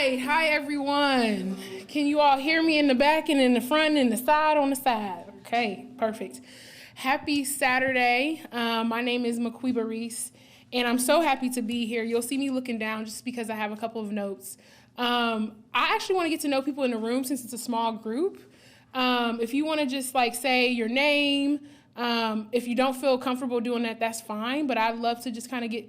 right. Hi, everyone. Can you all hear me in the back and in the front and in the side on the side? Okay, perfect. Happy Saturday. My name is Maquiba Reese, and I'm so happy to be here. You'll see me looking down just because I have a couple of notes. I actually want to get to know people in the room since it's a small group. If you want to just say your name, if you don't feel comfortable doing that, that's fine. But I'd love to just kind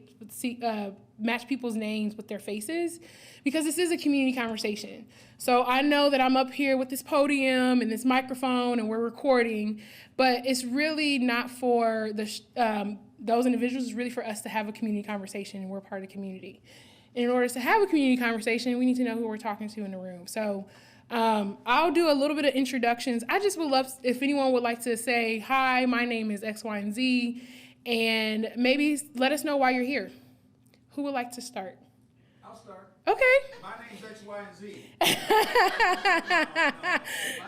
of match people's names with their faces, because this is a community conversation. So I know that I'm up here with this podium and this microphone and we're recording, but it's really not for those individuals. It's really for us to have a community conversation, and we're part of the community. And in order to have a community conversation, we need to know who we're talking to in the room. So I'll do a little bit of introductions. I just would love if anyone would like to say, hi, my name is X, Y, and Z, and maybe let us know why you're here. Who would like to start? I'll start. Okay. My name's X, Y, and Z. My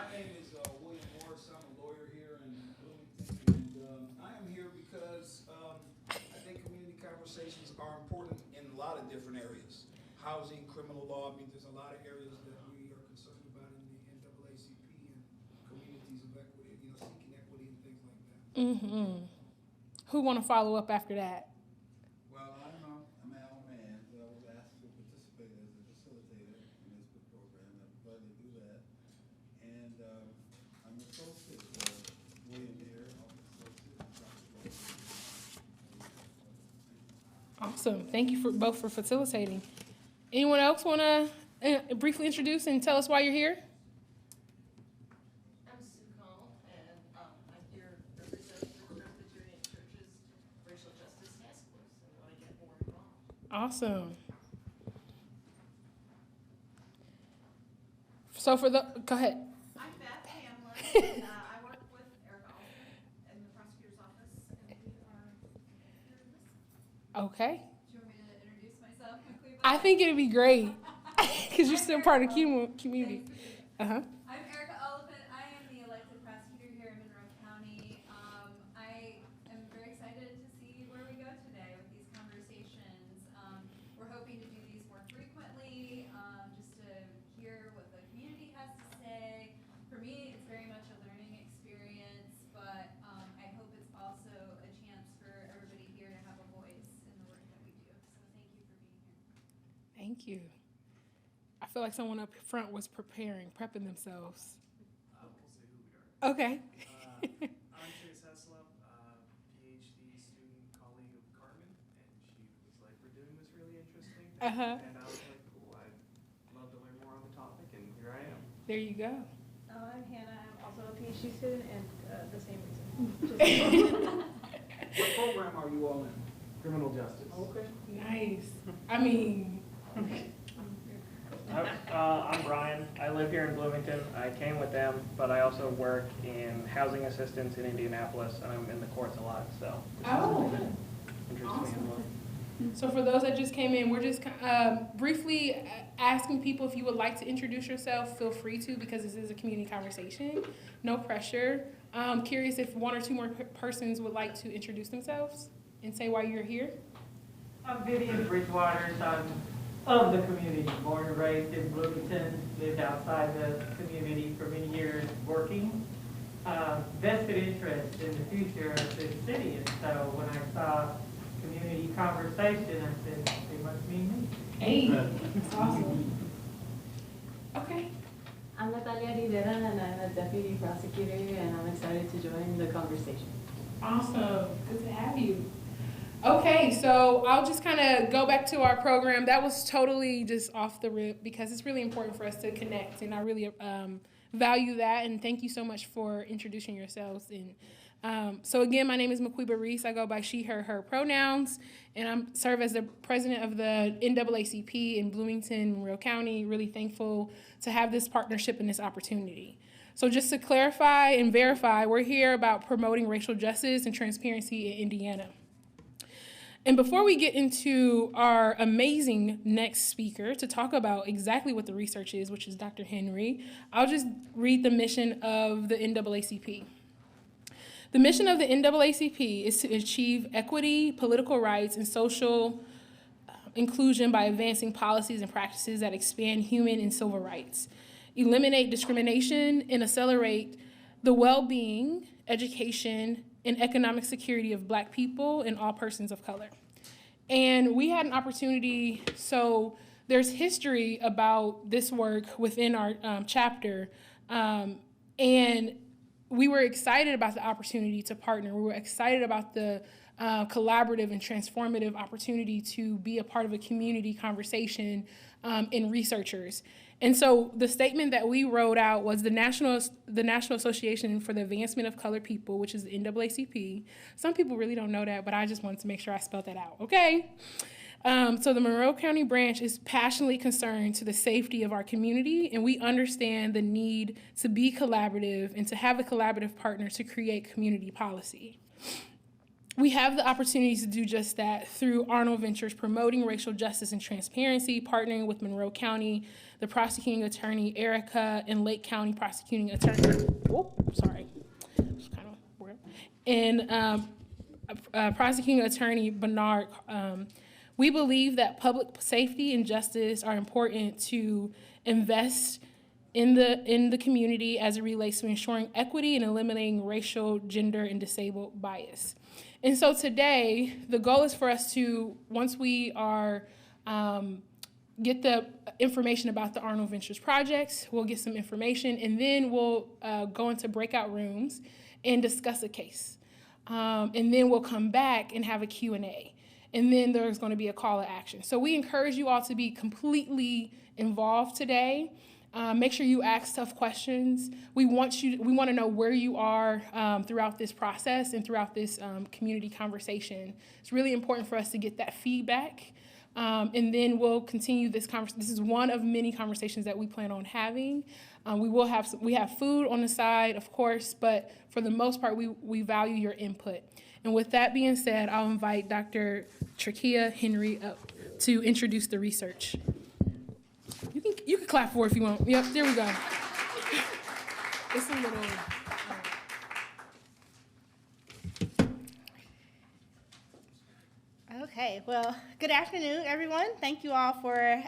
name is William Morris. I'm a lawyer here in Bloomington, and I am here because I think community conversations are important in a lot of different areas. Housing, criminal law. I mean, there's a lot of areas that we are concerned about in the NAACP and communities of equity, seeking equity and things like that. Mm-hmm. Who want to follow up after that? Well, I'm Al Mann. I was asked to participate as a facilitator in this program. I'm glad to do that. And I'm associate William here. Awesome. Thank you both for facilitating. Anyone else want to briefly introduce and tell us why you're here? I'm Sue Connell, and I'm here representing the Presbyterian Church's Racial Justice Task Force, and want to get more involved. Awesome. So go ahead. I'm Beth Hamlin, and I work with Erica in the prosecutor's office, and we are here to listen. Okay. Do you want me to introduce myself quickly? I think it'd be great because you're still part of the community. Uh-huh. I'm Erica Oliphant. I am the elected prosecutor here in Monroe County. I am very excited to see where we go today with these conversations. We're hoping to do these more frequently, just to hear what the community has to say. For me, it's very much a learning experience, but I hope it's also a chance for everybody here to have a voice in the work that we do. So thank you for being here. Thank you. I feel like someone up front was prepping themselves. We'll say who we are. Okay. I'm Chase Heslop, PhD student colleague of Carmen, and she was like, we're doing this really interesting thing. Uh-huh. And I was like, cool, I'd love to learn more on the topic, and here I am. There you go. I'm Hannah. I'm also a PhD student, and the same reason. What program are you all in? Criminal justice. Okay. Nice. I mean, I'm Brian. I live here in Bloomington. I came with them, but I also work in housing assistance in Indianapolis, and I'm in the courts a lot, so this interests me as well. so for those that just came in, we're just briefly asking people if you would like to introduce yourself. Feel free to, because this is a community conversation. No pressure. Curious if one or two more persons would like to introduce themselves and say why you're here. I'm Vivian Bridgewater. I'm of the community, born and raised in Bloomington, lived outside the community for many years working. Vested interest in the future of this city, and so when I saw community conversation, I said, they must mean me. Hey, that's awesome. Okay. I'm Natalia Rivera, and I'm a deputy prosecutor, and I'm excited to join the conversation. Awesome. Good to have you. Okay, so I'll just kind of go back to our program. That was totally just off the rip because it's really important for us to connect, and I really value that, and thank you so much for introducing yourselves. And so again, my name is Maquiba Reese. I go by she, her pronouns, and I serve as the president of the NAACP in Bloomington, Monroe County. Really thankful to have this partnership and this opportunity. So just to clarify and verify, we're here about promoting racial justice and transparency in Indiana. And before we get into our amazing next speaker to talk about exactly what the research is, which is Dr. Henry, I'll just read the mission of the NAACP. The mission of the NAACP is to achieve equity, political rights, and social inclusion by advancing policies and practices that expand human and civil rights, eliminate discrimination, and accelerate the well-being, education, and economic security of Black people and all persons of color. And we had an opportunity, so there's history about this work within our chapter, and we were excited about the opportunity to partner. We were excited about the collaborative and transformative opportunity to be a part of a community conversation in researchers. And so the statement that we wrote out was the National Association for the Advancement of Colored People, which is the NAACP. Some people really don't know that, but I just wanted to make sure I spelled that out, okay? So the Monroe County branch is passionately concerned to the safety of our community, and we understand the need to be collaborative and to have a collaborative partner to create community policy. We have the opportunity to do just that through Arnold Ventures promoting racial justice and transparency, partnering with Monroe County, the prosecuting attorney Erica, and Lake County prosecuting attorney, it's kind of weird, and prosecuting attorney Bernard. We believe that public safety and justice are important to invest in the community as it relates to ensuring equity and eliminating racial, gender, and disabled bias. And so today, the goal is for us to, once we are get the information about the Arnold Ventures projects, we'll get some information, and then we'll go into breakout rooms and discuss a case. And then we'll come back and have a Q&A. And then there's going to be a call to action. So we encourage you all to be completely involved today. Make sure you ask tough questions. We want to know where you are throughout this process and throughout this community conversation. It's really important for us to get that feedback. And then we'll continue this conversation. This is one of many conversations that we plan on having. We have food on the side, of course, but for the most part, we value your input. And with that being said, I'll invite Dr. Trakia Henry up to introduce the research. You can clap for it if you want. Yep, there we go. It's a little... Okay, well, good afternoon, everyone. Thank you all for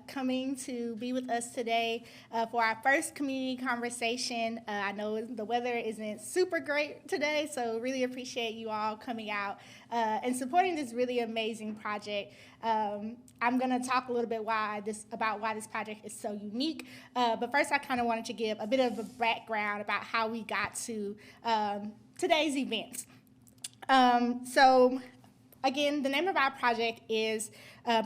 coming to be with us today for our first community conversation. I know the weather isn't super great today, so really appreciate you all coming out and supporting this really amazing project. I'm going to talk a little bit about why this project is so unique, but first I kind of wanted to give a bit of a background about how we got to today's events. Again, the name of our project is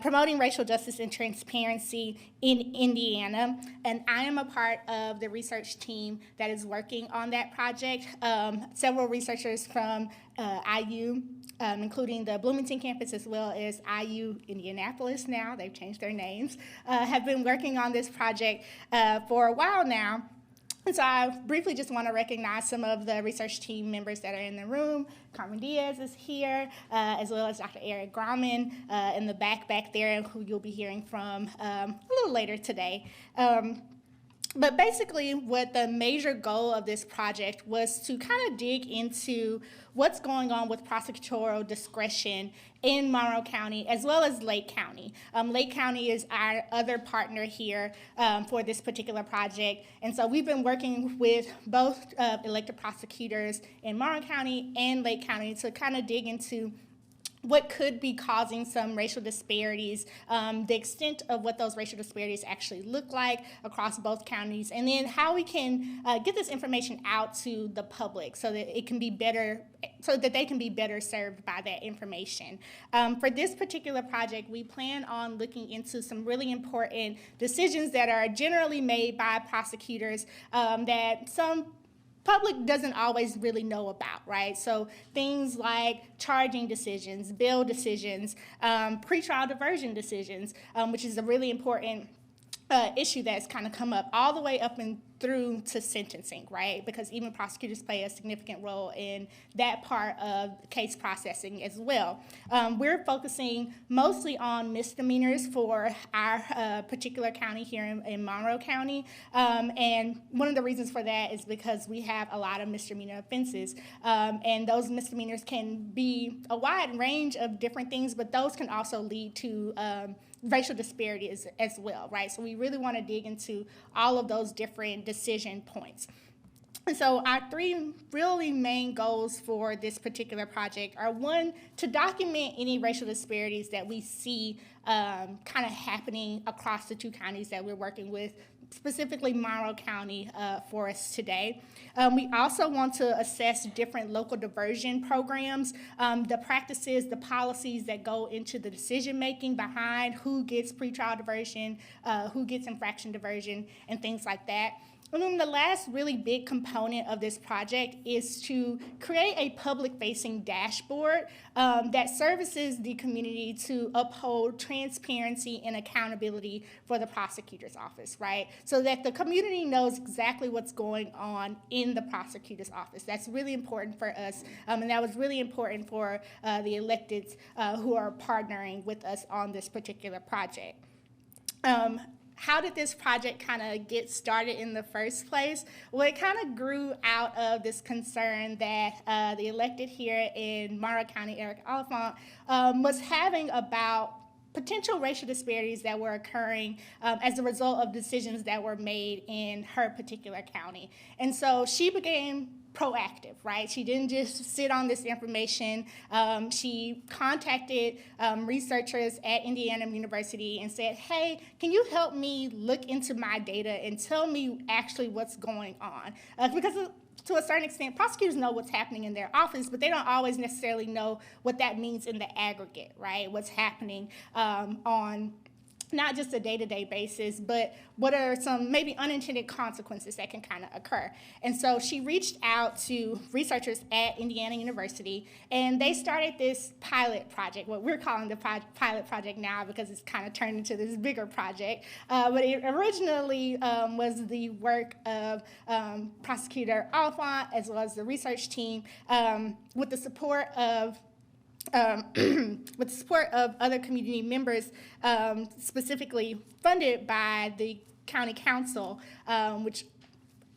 Promoting Racial Justice and Transparency in Indiana, and I am a part of the research team that is working on that project. Several researchers from IU, including the Bloomington campus as well as IU Indianapolis now, they've changed their names, have been working on this project for a while now. And so I briefly just want to recognize some of the research team members that are in the room. Carmen Diaz is here, as well as Dr. Eric Grauman in the back there, who you'll be hearing from a little later today. But basically, what the major goal of this project was to kind of dig into what's going on with prosecutorial discretion in Monroe County, as well as Lake County. Lake County is our other partner here for this particular project. And so we've been working with both elected prosecutors in Monroe County and Lake County to kind of dig into what could be causing some racial disparities, the extent of what those racial disparities actually look like across both counties, and then how we can get this information out to the public so that it can be better, so that they can be better served by that information. For this particular project, we plan on looking into some really important decisions that are generally made by prosecutors that some public doesn't always really know about, right? So things like charging decisions, bail decisions, pretrial diversion decisions, which is a really important issue that's kind of come up all the way up through to sentencing, right? Because even prosecutors play a significant role in that part of case processing as well. We're focusing mostly on misdemeanors for our particular county here in Monroe County. And one of the reasons for that is because we have a lot of misdemeanor offenses. And those misdemeanors can be a wide range of different things, but those can also lead to racial disparities as well, right? So we really want to dig into all of those different decision points. And so our three really main goals for this particular project are, one, to document any racial disparities that we see kind of happening across the two counties that we're working with, specifically Monroe County for us today. We also want to assess different local diversion programs, the practices, the policies that go into the decision-making behind who gets pretrial diversion, who gets infraction diversion, and things like that. And then the last really big component of this project is to create a public-facing dashboard that services the community to uphold transparency and accountability for the prosecutor's office, right? So that the community knows exactly what's going on in the prosecutor's office. That's really important for us, and that was really important for the electeds who are partnering with us on this particular project. How did this project kind of get started in the first place? Well, it kind of grew out of this concern that the elected here in Monroe County, Eric Oliphant, was having about potential racial disparities that were occurring as a result of decisions that were made in her particular county. And so she became proactive, right? She didn't just sit on this information. She contacted researchers at Indiana University and said, hey, can you help me look into my data and tell me actually what's going on? Because to a certain extent, prosecutors know what's happening in their office, but they don't always necessarily know what that means in the aggregate, right? What's happening on not just a day-to-day basis, but what are some maybe unintended consequences that can kind of occur. And so she reached out to researchers at Indiana University, and they started this pilot project, what we're calling the pilot project now because it's kind of turned into this bigger project. But it originally was the work of Prosecutor Oliphant as well as the research team with the support of with the support of other community members, specifically funded by the county council, which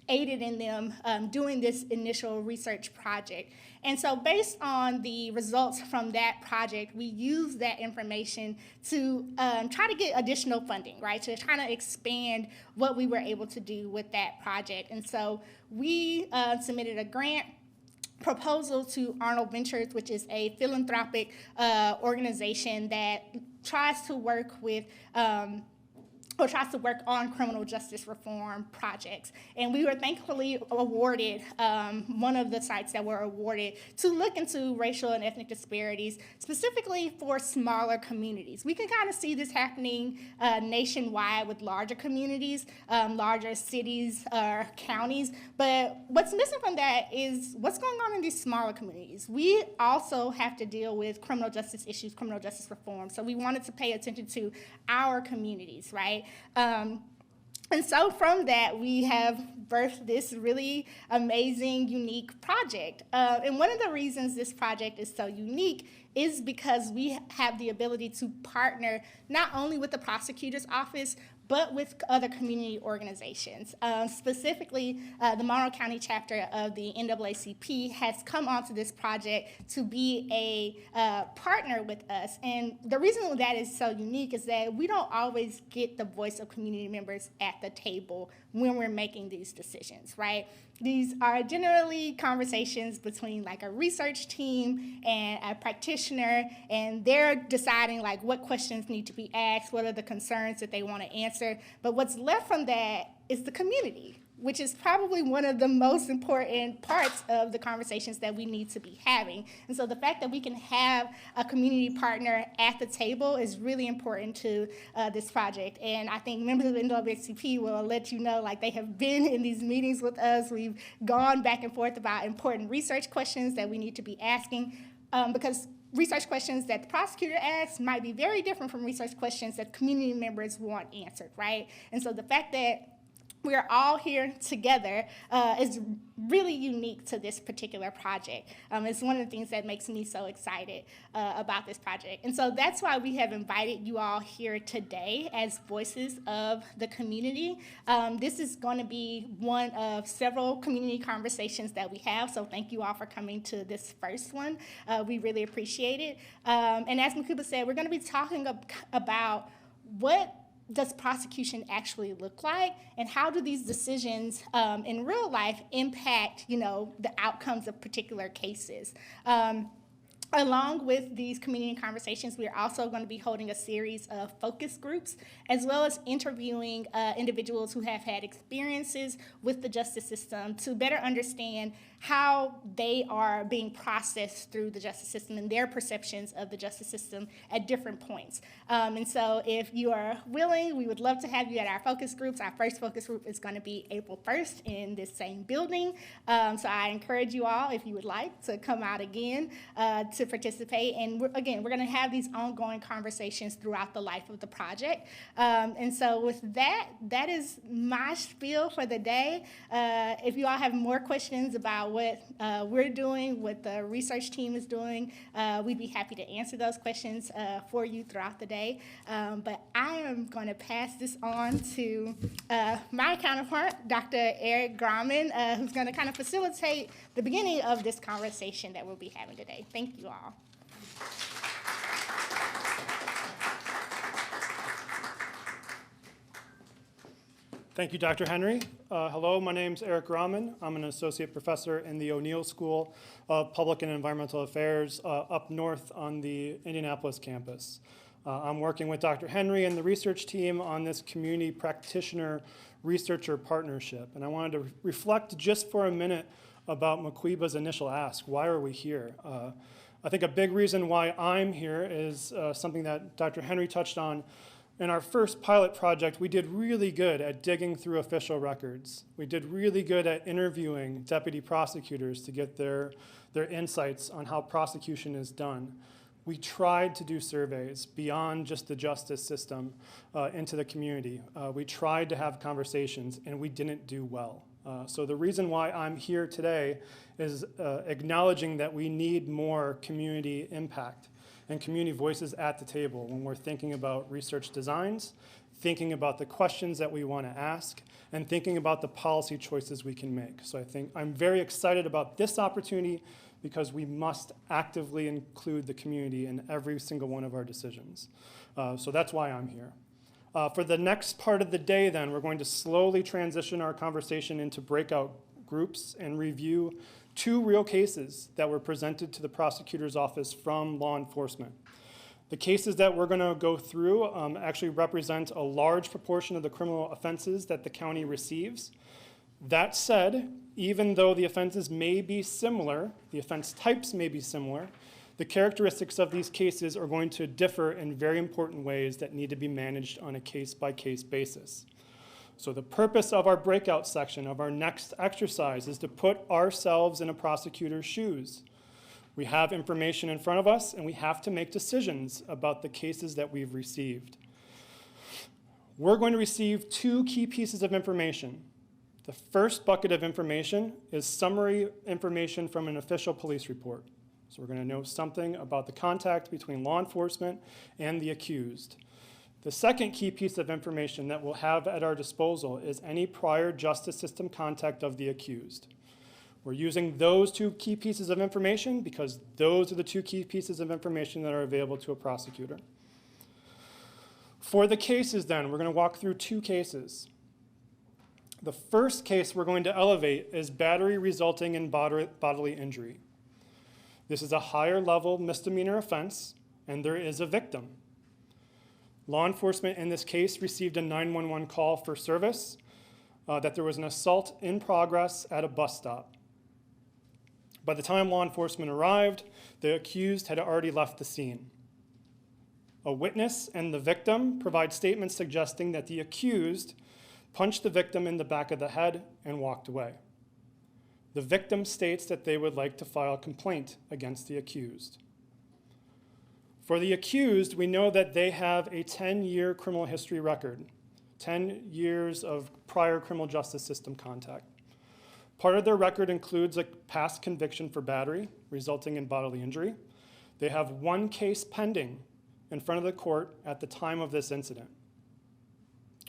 aided in them doing this initial research project. And so based on the results from that project, we used that information to try to get additional funding, right, to try to expand what we were able to do with that project. And so we submitted a grant proposal to Arnold Ventures, which is a philanthropic organization that tries to work with tries to work on criminal justice reform projects. And we were thankfully awarded, one of the sites that were awarded, to look into racial and ethnic disparities, specifically for smaller communities. We can kind of see this happening nationwide with larger communities, larger cities or counties, but what's missing from that is what's going on in these smaller communities. We also have to deal with criminal justice issues, criminal justice reform, so we wanted to pay attention to our communities, right? And so from that, we have birthed this really amazing, unique project. And one of the reasons this project is so unique is because we have the ability to partner not only with the prosecutor's office, but with other community organizations. Specifically, the Monroe County chapter of the NAACP has come onto this project to be a partner with us. And the reason that is so unique is that we don't always get the voice of community members at the table when we're making these decisions, right? These are generally conversations between like a research team and a practitioner, and they're deciding like what questions need to be asked, what are the concerns that they want to answer. But what's left from that is the community, which is probably one of the most important parts of the conversations that we need to be having. And so the fact that we can have a community partner at the table is really important to this project. And I think members of the NAACP will let you know, like, they have been in these meetings with us. We've gone back and forth about important research questions that we need to be asking, because research questions that the prosecutor asks might be very different from research questions that community members want answered, right? And so the fact that we're all here together is really unique to this particular project. It's one of the things that makes me so excited about this project. And so that's why we have invited you all here today as voices of the community. This is going to be one of several community conversations that we have, so thank you all for coming to this first one. We really appreciate it. And as Makuba said, we're going to be talking about what does prosecution actually look like, and how do these decisions in real life impact, the outcomes of particular cases? Along with these community conversations, we are also going to be holding a series of focus groups, as well as interviewing individuals who have had experiences with the justice system to better understand how they are being processed through the justice system and their perceptions of the justice system at different points. And so if you are willing, we would love to have you at our focus groups. Our first focus group is going to be April 1st in this same building. So I encourage you all, if you would like, to come out again to participate. And we're going to have these ongoing conversations throughout the life of the project. And so with that is my spiel for the day. If you all have more questions about what we're doing, what the research team is doing, we'd be happy to answer those questions for you throughout the day. But I am going to pass this on to my counterpart, Dr. Eric Grauman, who's going to kind of facilitate the beginning of this conversation that we'll be having today. Thank you all. Thank you, Dr. Henry. Hello, my name's Eric Grauman. I'm an associate professor in the O'Neill School of Public and Environmental Affairs up north on the Indianapolis campus. I'm working with Dr. Henry and the research team on this community practitioner researcher partnership. And I wanted to reflect just for a minute about Maquiba's initial ask, why are we here? I think a big reason why I'm here is something that Dr. Henry touched on. In our first pilot project, we did really good at digging through official records. We did really good at interviewing deputy prosecutors to get their insights on how prosecution is done. We tried to do surveys beyond just the justice system into the community. We tried to have conversations, and we didn't do well. So the reason why I'm here today is acknowledging that we need more community impact and community voices at the table when we're thinking about research designs, thinking about the questions that we want to ask, and thinking about the policy choices we can make. So I think I'm very excited about this opportunity because we must actively include the community in every single one of our decisions. So that's why I'm here. For the next part of the day then, we're going to slowly transition our conversation into breakout groups and review 2 real cases that were presented to the prosecutor's office from law enforcement. The cases that we're going to go through actually represent a large proportion of the criminal offenses that the county receives. That said, even though the offenses may be similar, the offense types may be similar, the characteristics of these cases are going to differ in very important ways that need to be managed on a case-by-case basis. So the purpose of our breakout section of our next exercise is to put ourselves in a prosecutor's shoes. We have information in front of us, and we have to make decisions about the cases that we've received. We're going to receive 2 key pieces of information. The first bucket of information is summary information from an official police report. So we're going to know something about the contact between law enforcement and the accused. The second key piece of information that we'll have at our disposal is any prior justice system contact of the accused. We're using those 2 key pieces of information because those are the 2 key pieces of information that are available to a prosecutor. For the cases then, we're going to walk through 2 cases. The first case we're going to elevate is battery resulting in bodily injury. This is a higher level misdemeanor offense, and there is a victim. Law enforcement in this case received a 911 call for service that there was an assault in progress at a bus stop. By the time law enforcement arrived, the accused had already left the scene. A witness and the victim provide statements suggesting that the accused punched the victim in the back of the head and walked away. The victim states that they would like to file a complaint against the accused. For the accused, we know that they have a 10-year criminal history record. 10 years of prior criminal justice system contact. Part of their record includes a past conviction for battery resulting in bodily injury. They have one case pending in front of the court at the time of this incident.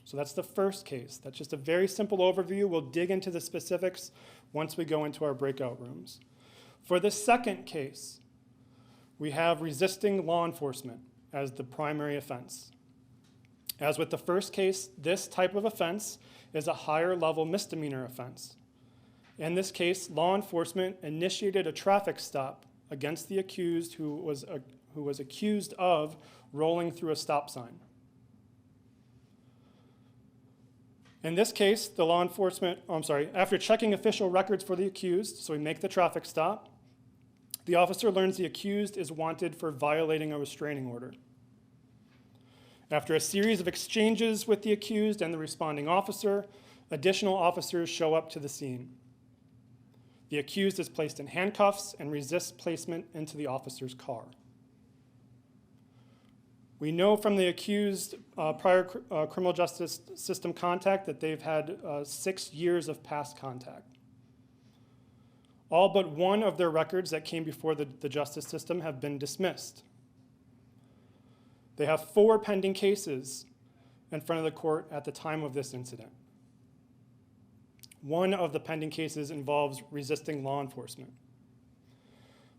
So that's the first case. That's just a very simple overview. We'll dig into the specifics once we go into our breakout rooms. For the second case, we have resisting law enforcement as the primary offense. As with the first case, this type of offense is a higher level misdemeanor offense. In this case, law enforcement initiated a traffic stop against the accused who was accused of rolling through a stop sign. In this case, the law enforcement, after checking official records for the accused, so we make the traffic stop, the officer learns the accused is wanted for violating a restraining order. After a series of exchanges with the accused and the responding officer, additional officers show up to the scene. The accused is placed in handcuffs and resists placement into the officer's car. We know from the accused prior criminal justice system contact that they've had 6 years of past contact. All but one of their records that came before the justice system have been dismissed. They have 4 pending cases in front of the court at the time of this incident. One of the pending cases involves resisting law enforcement.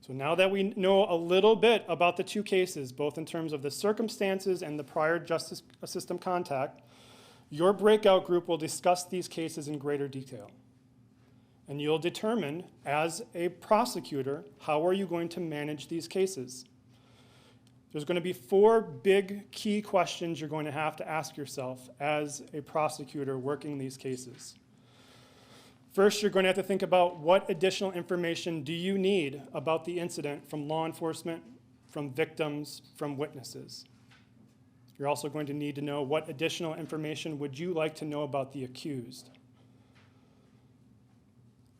So now that we know a little bit about the 2 cases, both in terms of the circumstances and the prior justice system contact, your breakout group will discuss these cases in greater detail. And you'll determine, as a prosecutor, how are you going to manage these cases? There's going to be 4 big key questions you're going to have to ask yourself as a prosecutor working these cases. First, you're going to have to think about what additional information do you need about the incident from law enforcement, from victims, from witnesses. You're also going to need to know what additional information would you like to know about the accused.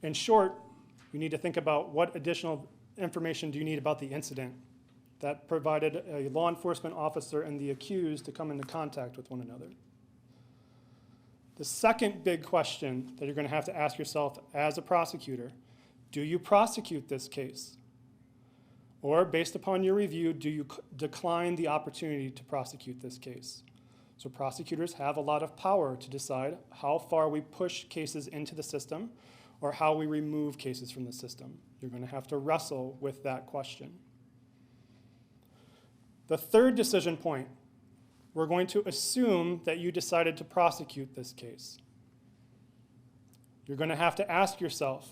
In short, you need to think about what additional information do you need about the incident that provided a law enforcement officer and the accused to come into contact with one another. The second big question that you're going to have to ask yourself as a prosecutor, do you prosecute this case? Or based upon your review, do you decline the opportunity to prosecute this case? So prosecutors have a lot of power to decide how far we push cases into the system or how we remove cases from the system. You're going to have to wrestle with that question. The third decision point, we're going to assume that you decided to prosecute this case. You're going to have to ask yourself,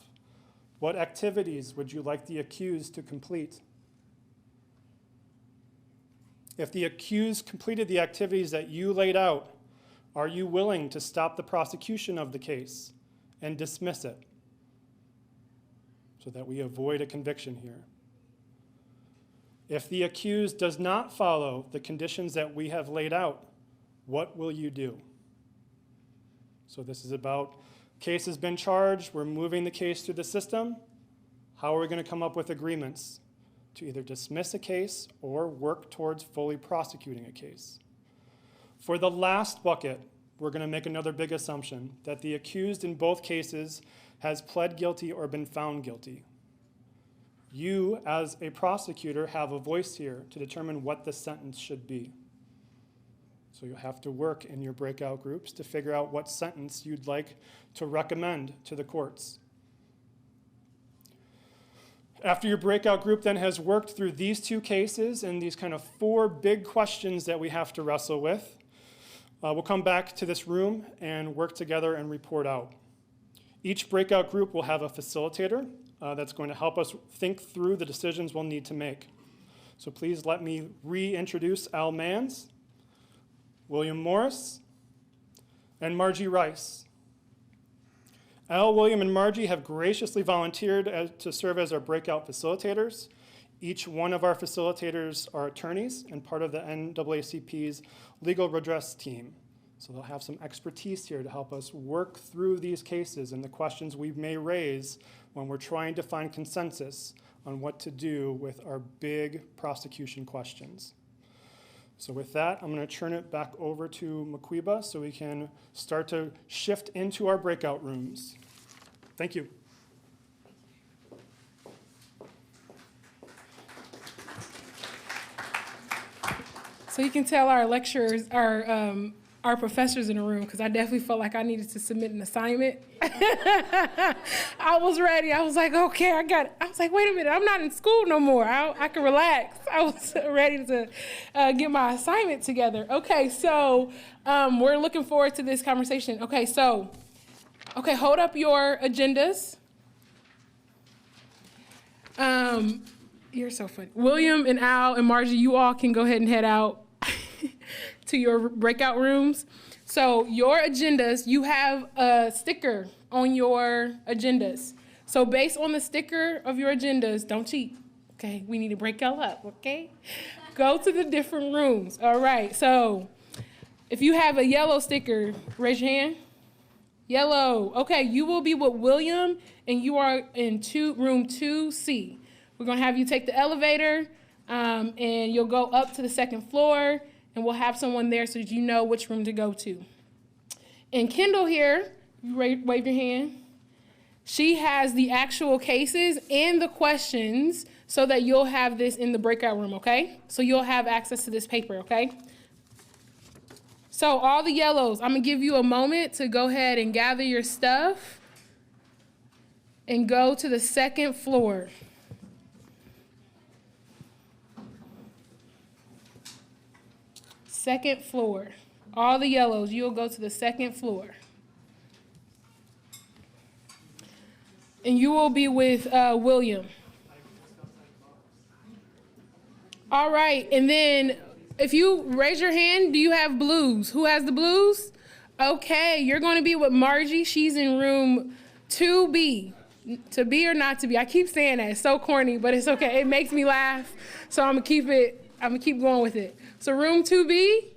what activities would you like the accused to complete? If the accused completed the activities that you laid out, are you willing to stop the prosecution of the case and dismiss it so that we avoid a conviction here? If the accused does not follow the conditions that we have laid out, what will you do? So this is about case has been charged, we're moving the case through the system. How are we going to come up with agreements to either dismiss a case or work towards fully prosecuting a case? For the last bucket, we're going to make another big assumption that the accused in both cases has pled guilty or been found guilty. You, as a prosecutor, have a voice here to determine what the sentence should be. So you'll have to work in your breakout groups to figure out what sentence you'd like to recommend to the courts. After your breakout group then has worked through these 2 cases and these kind of 4 big questions that we have to wrestle with, we'll come back to this room and work together and report out. Each breakout group will have a facilitator that's going to help us think through the decisions we'll need to make. So please let me reintroduce Al Manns, William Morris, and Margie Rice. Al, William, and Margie have graciously volunteered to serve as our breakout facilitators. Each one of our facilitators are attorneys and part of the NAACP's legal redress team. So they'll have some expertise here to help us work through these cases and the questions we may raise when we're trying to find consensus on what to do with our big prosecution questions. So with that, I'm going to turn it back over to Maquiba so we can start to shift into our breakout rooms. Thank you. So you can tell our lecturers, our professors in the room, because I definitely felt like I needed to submit an assignment. I was ready. I was like, okay, I was like, wait a minute, I'm not in school no more. I can relax. I was ready to get my assignment together. Okay, so we're looking forward to this conversation. Okay, hold up your agendas. You're so funny. William and Al and Margie, you all can go ahead and head out to your breakout rooms. So your agendas, you have a sticker on your agendas. So based on the sticker of your agendas, don't cheat, okay? We need to break y'all up, okay? Go to the different rooms, all right? So if you have a yellow sticker, raise your hand. Yellow, okay, you will be with William and you are in room 2C. We're gonna have you take the elevator and you'll go up to the second floor and we'll have someone there so that you know which room to go to. And Kendall here, you wave your hand. She has the actual cases and the questions so that you'll have this in the breakout room, okay? So you'll have access to this paper, okay? So all the yellows, I'm gonna give you a moment to go ahead and gather your stuff and go to the second floor. Second floor. All the yellows, you'll go to the second floor. And you will be with William. All right, and then if you raise your hand, do you have blues? Who has the blues? Okay, you're going to be with Margie. She's in room 2B. To be or not to be. I keep saying that. It's so corny, but it's okay. It makes me laugh, so I'm gonna keep going with it. So room 2B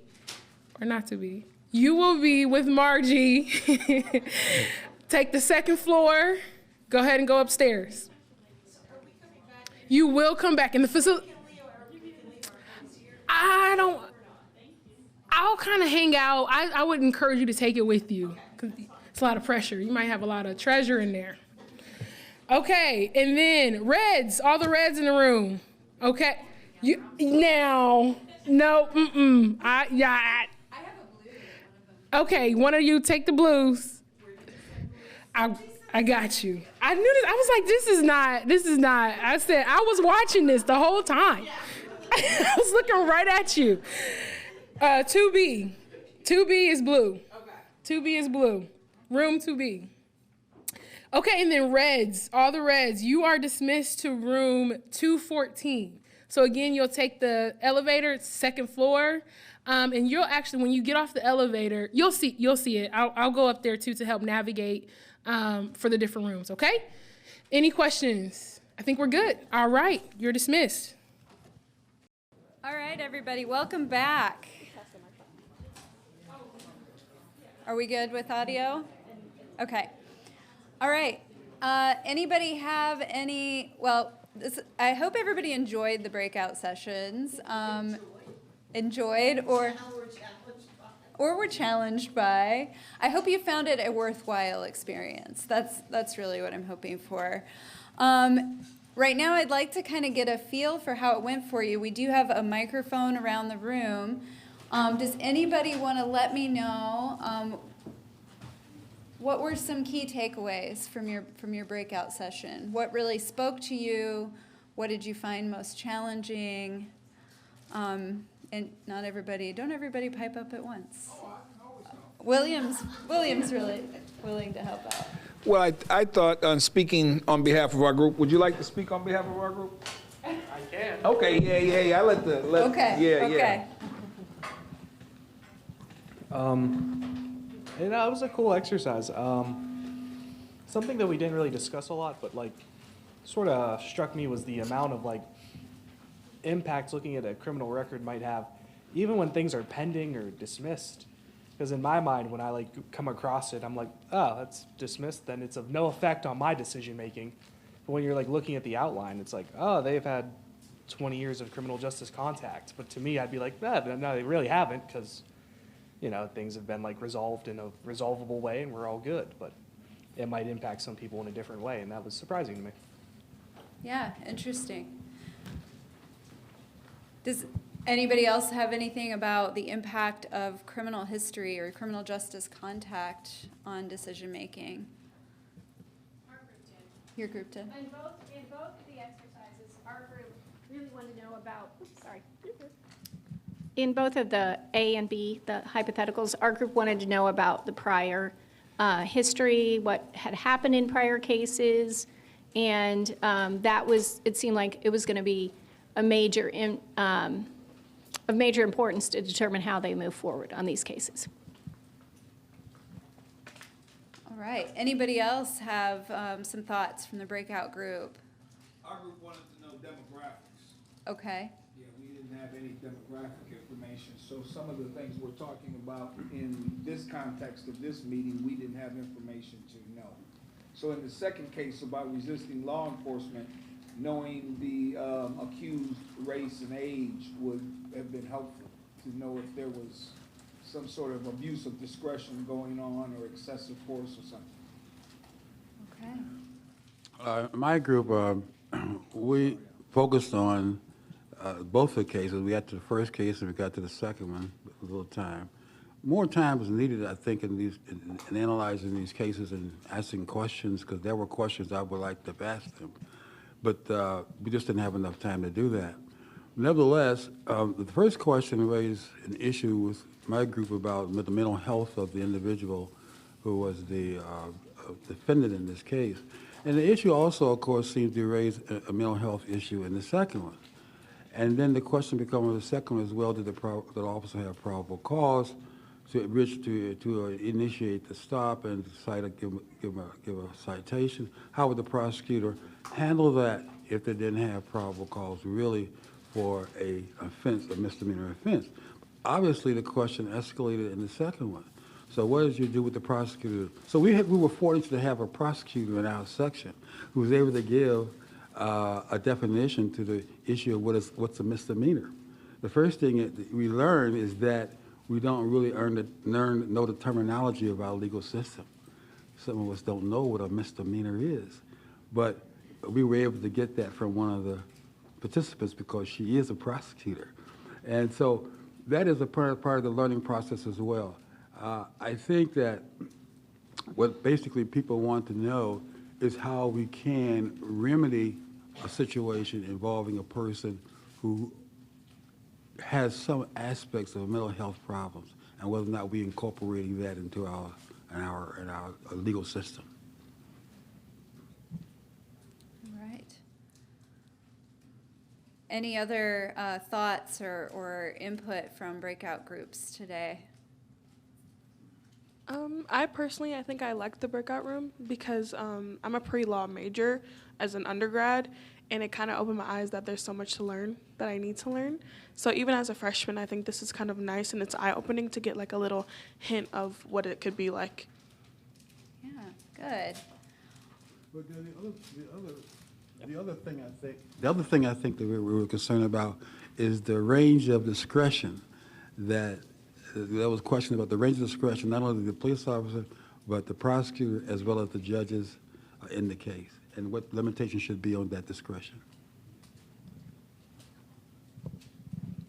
or not to be. You will be with Margie. Take the second floor. Go ahead and go upstairs. You will come back in the facility. I'll kind of hang out. I would encourage you to take it with you because it's a lot of pressure. You might have a lot of treasure in there. Okay, and then reds, all the reds in the room. Okay, no, I have a blue. Okay, one of you take the blues. I got you. I knew this. I was like, this is not. I said, I was watching this the whole time. I was looking right at you. 2B. 2B is blue. Okay. 2B is blue. Room 2B. Okay, and then reds, all the reds, you are dismissed to room 214. So again, you'll take the elevator, it's second floor, and you'll actually, when you get off the elevator, you'll see it. I'll go up there too to help navigate for the different rooms, okay? Any questions? I think we're good. All right, you're dismissed. All right, everybody, welcome back. Are we good with audio? Okay. All right. Anybody have any, I hope everybody enjoyed the breakout sessions. Enjoyed or were challenged by. I hope you found it a worthwhile experience. That's really what I'm hoping for. Right now, I'd like to kind of get a feel for how it went for you. We do have a microphone around the room. Does anybody want to let me know what were some key takeaways from your breakout session? What really spoke to you? What did you find most challenging? And don't everybody pipe up at once. William's really willing to help out. Well, I thought, speaking on behalf of our group, would you like to speak on behalf of our group? I can. Okay, yeah. Okay. It was a cool exercise. Something that we didn't really discuss a lot, but sort of struck me was the amount of impacts looking at a criminal record might have, even when things are pending or dismissed. Because in my mind, when I come across it, I'm like, oh, that's dismissed, then it's of no effect on my decision making. But when you're looking at the outline, it's like, oh, they've had 20 years of criminal justice contact. But to me, I'd be like, no, they really haven't, because, you know, things have been like resolved in a resolvable way and we're all good. But it might impact some people in a different way, and that was surprising to me. Yeah, interesting. Does anybody else have anything about the impact of criminal history or criminal justice contact on decision-making? Our group did. Your group did? In both of the exercises, our group really wanted to know about, in both of the A and B, the hypotheticals, our group wanted to know about the prior history, what had happened in prior cases, and it seemed like it was going to be of major importance to determine how they move forward on these cases. All right. Anybody else have some thoughts from the breakout group? Our group wanted to know demographics. Okay. Yeah, we didn't have any demographic information, so some of the things we're talking about in this context of this meeting, we didn't have information to know. So in the second case about resisting law enforcement, knowing the accused race and age would have been helpful to know if there was some sort of abuse of discretion going on or excessive force or something. Okay. My group, we focused on both the cases. We got to the first case and we got to the second one with a little time. More time was needed, I think, in analyzing these cases and asking questions, because there were questions I would like to ask them. But we just didn't have enough time to do that. Nevertheless, the first question raised an issue with my group about the mental health of the individual who was the defendant in this case. And the issue also, of course, seems to raise a mental health issue in the second one. And then the question becomes the second one as well, did the officer have probable cause to initiate the stop and give a citation? How would the prosecutor handle that if they didn't have probable cause really for a offense, a misdemeanor offense? Obviously, the question escalated in the second one. So what did you do with the prosecutor? So we were fortunate to have a prosecutor in our section who was able to give a definition to the issue of what's a misdemeanor. The first thing that we learned is that we don't really know the terminology of our legal system. Some of us don't know what a misdemeanor is, but we were able to get that from one of the participants because she is a prosecutor. And so that is a part of the learning process as well. I think that what basically people want to know is how we can remedy a situation involving a person who has some aspects of mental health problems, and whether or not we incorporating that into our legal system. All right. Any other thoughts or input from breakout groups today? I think I like the breakout room because I'm a pre-law major as an undergrad, and it kind of opened my eyes that there's so much to learn that I need to learn. So even as a freshman, I think this is kind of nice, and it's eye-opening to get like a little hint of what it could be like. Yeah, good. But the other thing I think that we were concerned about is the range of discretion that there was a question about the range of discretion, not only the police officer, but the prosecutor as well as the judges in the case, and what limitations should be on that discretion.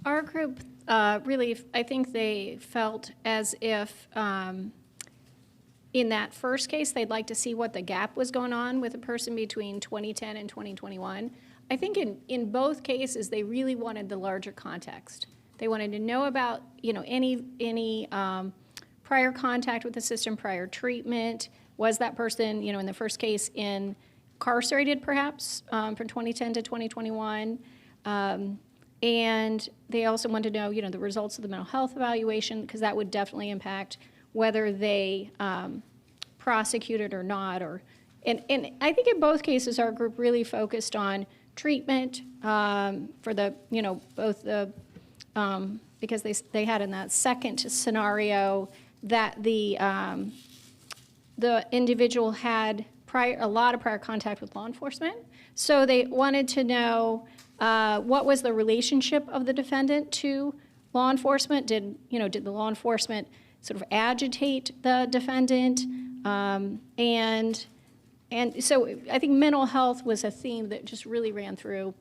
Our group really, I think they felt as if in that first case, they'd like to see what the gap was going on with a person between 2010 and 2021. I think in both cases, they really wanted the larger context. They wanted to know about, any prior contact with the system, prior treatment. Was that person, in the first case, incarcerated perhaps from 2010 to 2021? And they also wanted to know, the results of the mental health evaluation, because that would definitely impact whether they prosecuted or not. And I think in both cases, our group really focused on treatment for the, both the, because they had in that second scenario that the individual had a lot of prior contact with law enforcement. So they wanted to know What was the relationship of the defendant to law enforcement? Did the law enforcement sort of agitate the defendant? And so I think mental health was a theme that just really ran through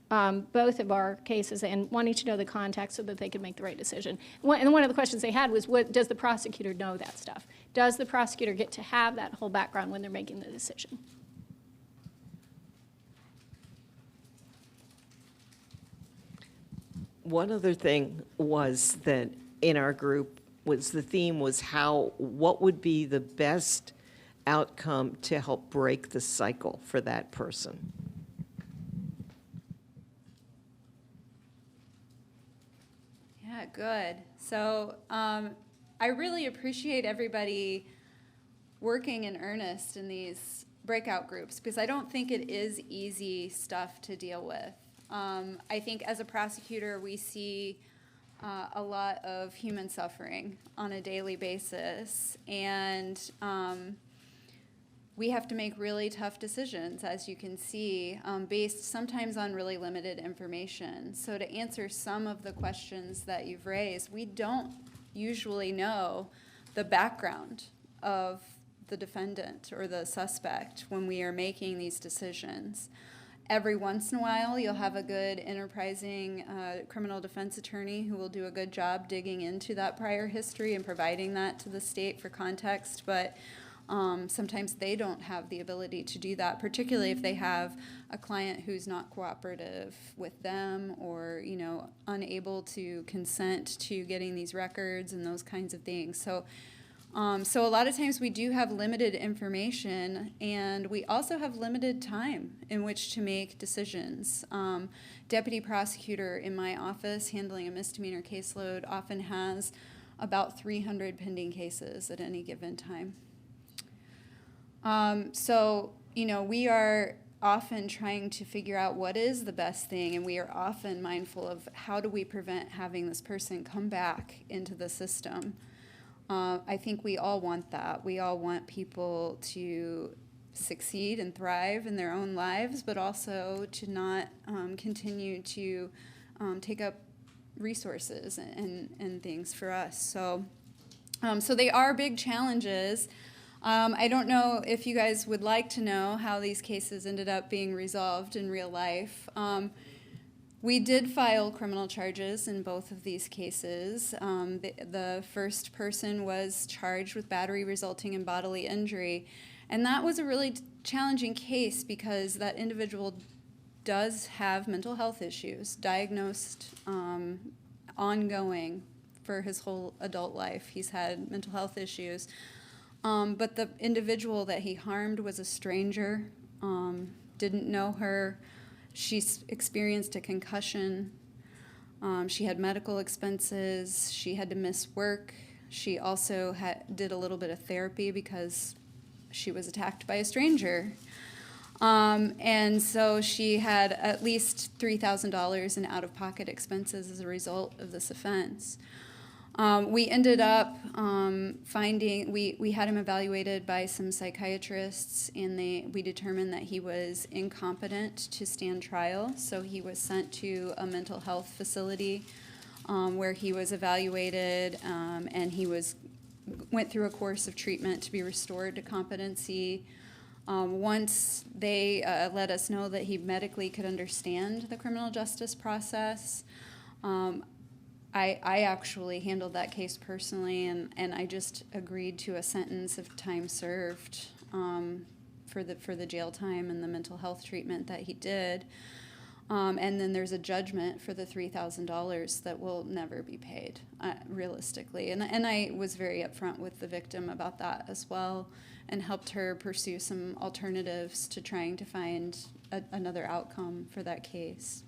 both of our cases, and wanting to know the context so that they could make the right decision. And one of the questions they had was, does the prosecutor know that stuff? Does the prosecutor get to have that whole background when they're making the decision? One other thing was that in our group was the theme was what would be the best outcome to help break the cycle for that person. Yeah, good. So I really appreciate everybody working in earnest in these breakout groups, because I don't think it is easy stuff to deal with. I think as a prosecutor, we see a lot of human suffering on a daily basis, and we have to make really tough decisions, as you can see, based sometimes on really limited information. So to answer some of the questions that you've raised, we don't usually know the background of the defendant or the suspect when we are making these decisions. Every once in a while, you'll have a good, enterprising criminal defense attorney who will do a good job digging into that prior history and providing that to the state for context, but sometimes they don't have the ability to do that, particularly if they have a client who's not cooperative with them, or unable to consent to getting these records and those kinds of things. So a lot of times we do have limited information, and we also have limited time in which to make decisions. Deputy prosecutor in my office handling a misdemeanor caseload often has about 300 pending cases at any given time. We are often trying to figure out what is the best thing, and we are often mindful of how do we prevent having this person come back into the system. I think we all want that. We all want people to succeed and thrive in their own lives, but also to not continue to take up resources and things for us. So they are big challenges. I don't know if you guys would like to know how these cases ended up being resolved in real life. We did file criminal charges in both of these cases. The first person was charged with battery resulting in bodily injury, and that was a really challenging case because that individual does have mental health issues, diagnosed ongoing for his whole adult life. He's had mental health issues. But the individual that he harmed was a stranger, didn't know her. She experienced a concussion. She had medical expenses. She had to miss work. She also did a little bit of therapy because she was attacked by a stranger. And so she had at least $3,000 in out-of-pocket expenses as a result of this offense. We ended up finding, we had him evaluated by some psychiatrists, and we determined that he was incompetent to stand trial. So he was sent to a mental health facility where he was evaluated, and he went through a course of treatment to be restored to competency. Once they let us know that he medically could understand the criminal justice process, I actually handled that case personally, and I just agreed to a sentence of time served for the jail time and the mental health treatment that he did. And then there's a judgment for the $3,000 that will never be paid, realistically. And I was very upfront with the victim about that as well, and helped her pursue some alternatives to trying to find another outcome for that case.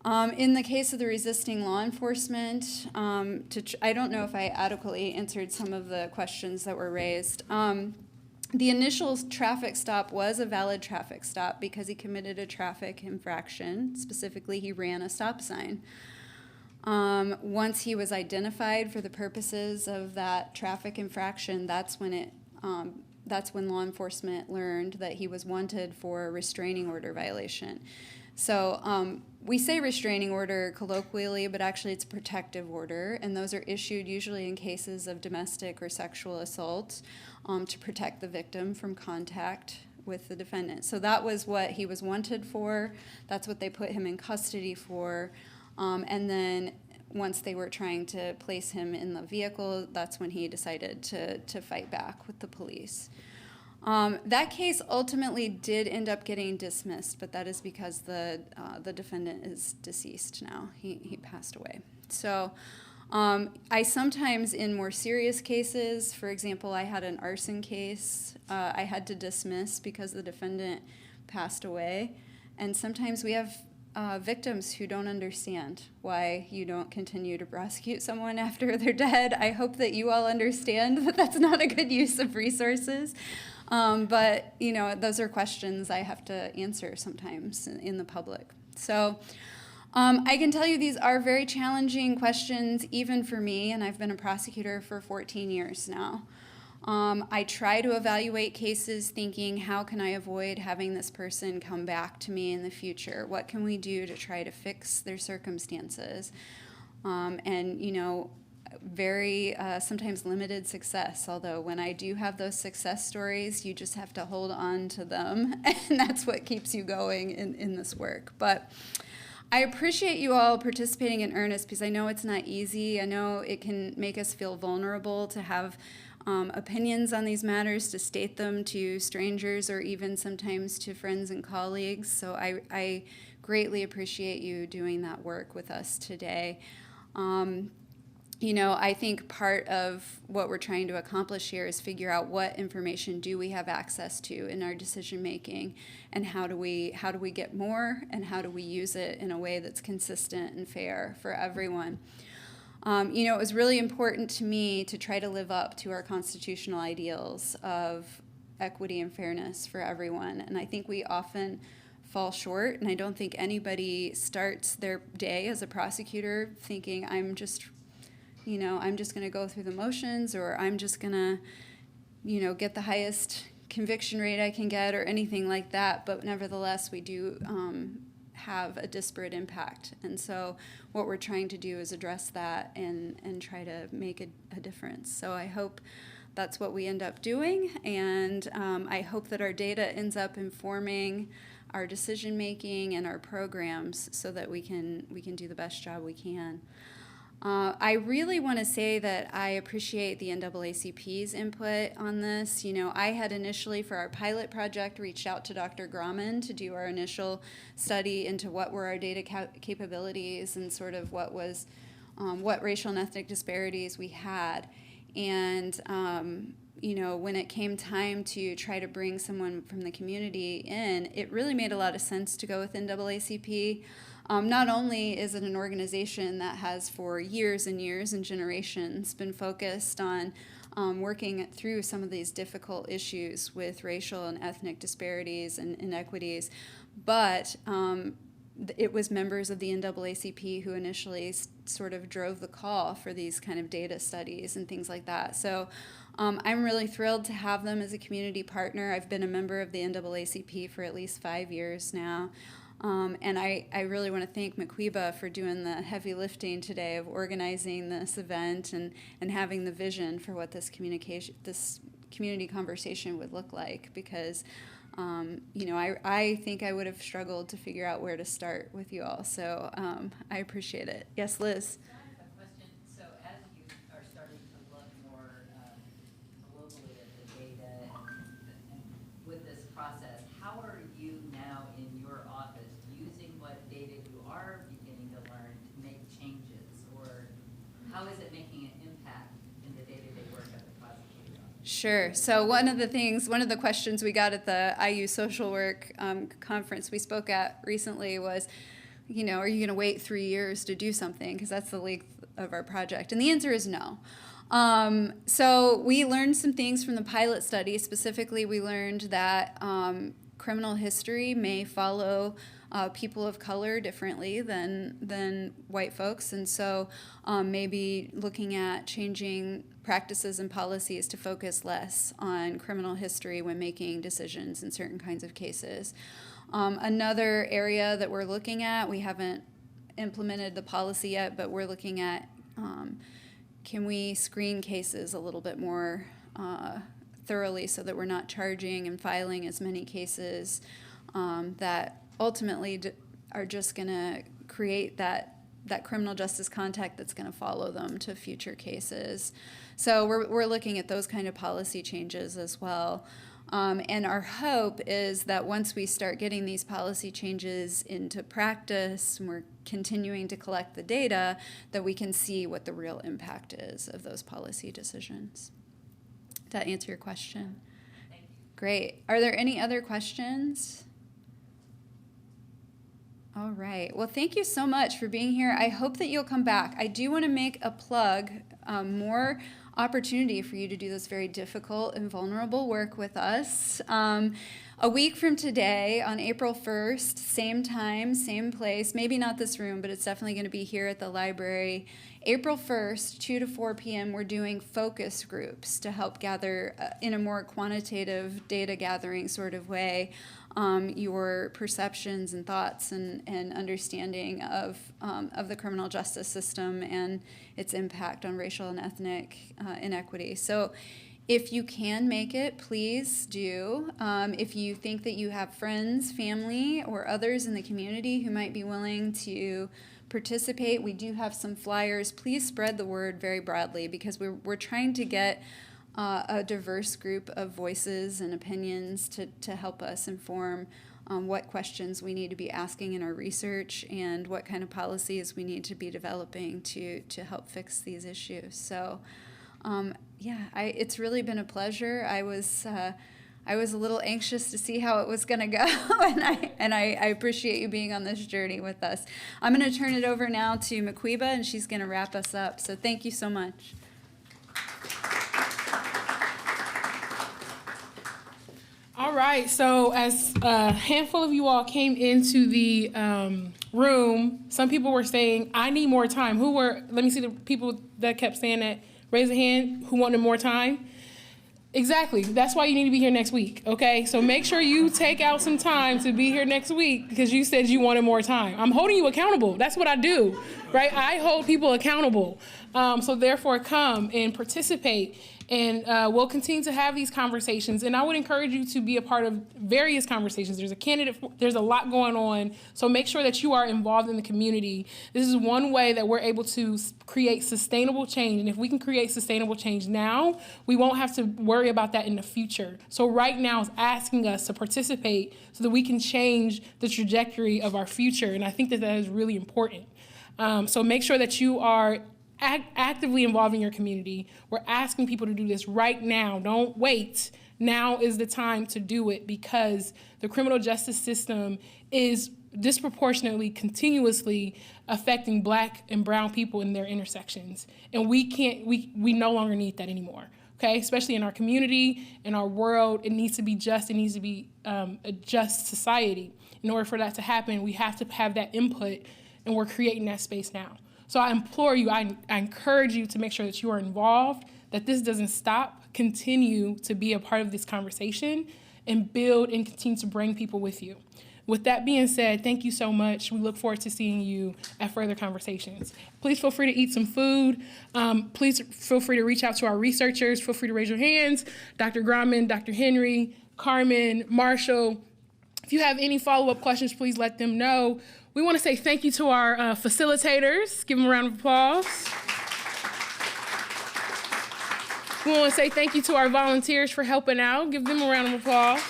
In the case of the resisting law enforcement, I don't know if I adequately answered some of the questions that were raised. The initial traffic stop was a valid traffic stop because he committed a traffic infraction. Specifically, he ran a stop sign. Once he was identified for the purposes of that traffic infraction, that's when law enforcement learned that he was wanted for a restraining order violation. So we say restraining order colloquially, but actually it's a protective order, and those are issued usually in cases of domestic or sexual assault to protect the victim from contact with the defendant. So that was what he was wanted for. That's what they put him in custody for. And then once they were trying to place him in the vehicle, that's when he decided to fight back with the police. That case ultimately did end up getting dismissed, but that is because the defendant is deceased now. He passed away. So I sometimes, in more serious cases, for example, I had an arson case, I had to dismiss because the defendant passed away. And sometimes we have victims who don't understand why you don't continue to prosecute someone after they're dead. I hope that you all understand that that's not a good use of resources. But, you know, those are questions I have to answer sometimes in the public. So I can tell you these are very challenging questions, even for me, and I've been a prosecutor for 14 years now. I try to evaluate cases thinking, how can I avoid having this person come back to me in the future? What can we do to try to fix their circumstances? And, you know, very sometimes limited success, although when I do have those success stories, you just have to hold on to them, and that's what keeps you going in this work. But I appreciate you all participating in earnest, because I know it's not easy. I know it can make us feel vulnerable to have opinions on these matters, to state them to strangers or even sometimes to friends and colleagues. So I greatly appreciate you doing that work with us today. You know, I think part of what we're trying to accomplish here is figure out what information do we have access to in our decision making, and how do we get more, and how do we use it in a way that's consistent and fair for everyone. You know, it was really important to me to try to live up to our constitutional ideals of equity and fairness for everyone, and I think we often fall short, and I don't think anybody starts their day as a prosecutor thinking, I'm just going to go through the motions, or I'm just going to, you know, get the highest conviction rate I can get, or anything like that. But nevertheless, we do have a disparate impact. And so what we're trying to do is address that and try to make a difference. So I hope that's what we end up doing. And I hope that our data ends up informing our decision making and our programs so that we can do the best job we can. I really want to say that I appreciate the NAACP's input on this. You know, I had initially, for our pilot project, reached out to Dr. Grauman to do our initial study into what were our data capabilities and sort of what racial and ethnic disparities we had. And, you know, when it came time to try to bring someone from the community in, it really made a lot of sense to go with NAACP. Not only is it an organization that has for years and years and generations been focused on working through some of these difficult issues with racial and ethnic disparities and inequities, but it was members of the NAACP who initially sort of drove the call for these kind of data studies and things like that. So I'm really thrilled to have them as a community partner. I've been a member of the NAACP for at least 5 years now. And I really want to thank Maquiba for doing the heavy lifting today of organizing this event and having the vision for what this community conversation would look like, because you know, I think I would have struggled to figure out where to start with you all. So I appreciate it. Yes, Liz? I have a question. So as you are starting to look more globally at the data and with this process, how are you now in your office using what data you are beginning to learn to make changes, or how is it making an impact in the day-to-day work of the prosecutor's office? Sure. So one of the questions we got at the IU Social Work conference we spoke at recently was, you know, are you going to wait 3 years to do something? Because that's the length of our project. And the answer is no. So we learned some things from the pilot study. Specifically, we learned that criminal history may follow people of color differently than white folks. And so maybe looking at changing practices and policies to focus less on criminal history when making decisions in certain kinds of cases. Another area that we're looking at, we haven't implemented the policy yet, but we're looking at can we screen cases a little bit more thoroughly so that we're not charging and filing as many cases that ultimately are just going to create that criminal justice contact that's going to follow them to future cases. So we're looking at those kind of policy changes as well. And our hope is that once we start getting these policy changes into practice, and we're continuing to collect the data, that we can see what the real impact is of those policy decisions. Does that answer your question? Thank you. Great. Are there any other questions? All right. Well, thank you so much for being here. I hope that you'll come back. I do want to make a plug, more opportunity for you to do this very difficult and vulnerable work with us. A week from today, on April 1st, same time, same place, maybe not this room, but it's definitely going to be here at the library. April 1st, 2 to 4 p.m., we're doing focus groups to help gather in a more quantitative data gathering sort of way your perceptions and thoughts and understanding of the criminal justice system and its impact on racial and ethnic inequity. So if you can make it, please do. If you think that you have friends, family, or others in the community who might be willing to participate, we do have some flyers. Please spread the word very broadly because we're trying to get a diverse group of voices and opinions to help us inform what questions we need to be asking in our research and what kind of policies we need to be developing to help fix these issues. So it's really been a pleasure. I was a little anxious to see how it was going to go, and I appreciate you being on this journey with us. I'm going to turn it over now to Maquiba, and she's going to wrap us up. So thank you so much. All right, so as a handful of you all came into the room, some people were saying, I need more time. Let me see the people that kept saying that. Raise a hand who wanted more time. Exactly, that's why you need to be here next week, okay? So make sure you take out some time to be here next week because you said you wanted more time. I'm holding you accountable, that's what I do, right? I hold people accountable. So therefore come and participate. And we'll continue to have these conversations. And I would encourage you to be a part of various conversations. There's a lot going on. So make sure that you are involved in the community. This is one way that we're able to create sustainable change. And if we can create sustainable change now, we won't have to worry about that in the future. So right now is asking us to participate so that we can change the trajectory of our future. And I think that is really important. So make sure that you are actively involved in your community. We're asking people to do this right now. Don't wait. Now is the time to do it because the criminal justice system is disproportionately, continuously affecting Black and brown people in their intersections. And we no longer need that anymore. Okay, especially in our community, in our world, it needs to be just. It needs to be a just society. In order for that to happen, we have to have that input, and we're creating that space now. So I implore you, I encourage you to make sure that you are involved, that this doesn't stop, continue to be a part of this conversation, and build and continue to bring people with you. With that being said, thank you so much. We look forward to seeing you at further conversations. Please feel free to eat some food. Please feel free to reach out to our researchers. Feel free to raise your hands. Dr. Grauman, Dr. Henry, Carmen, Marshall. If you have any follow-up questions, please let them know. We want to say thank you to our facilitators. Give them a round of applause. We want to say thank you to our volunteers for helping out. Give them a round of applause.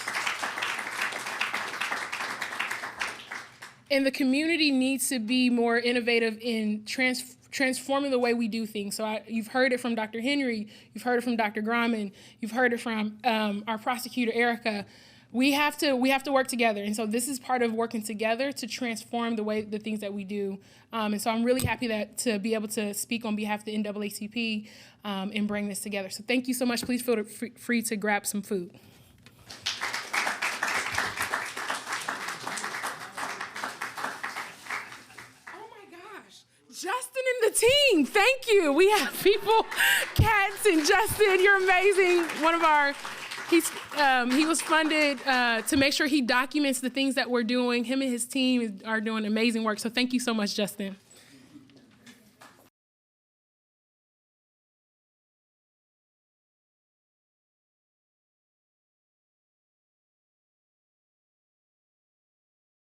And the community needs to be more innovative in transforming the way we do things. So you've heard it from Dr. Henry. You've heard it from Dr. Grauman. You've heard it from our prosecutor, Erica. We have to work together, and so this is part of working together to transform the things that we do. And so I'm really happy to be able to speak on behalf of the NAACP and bring this together. So thank you so much. Please feel free to grab some food. Oh my gosh, Justin and the team, thank you. We have people, Katz and Justin, you're amazing. One of our He was funded to make sure he documents the things that we're doing. Him and his team are doing amazing work. So thank you so much, Justin.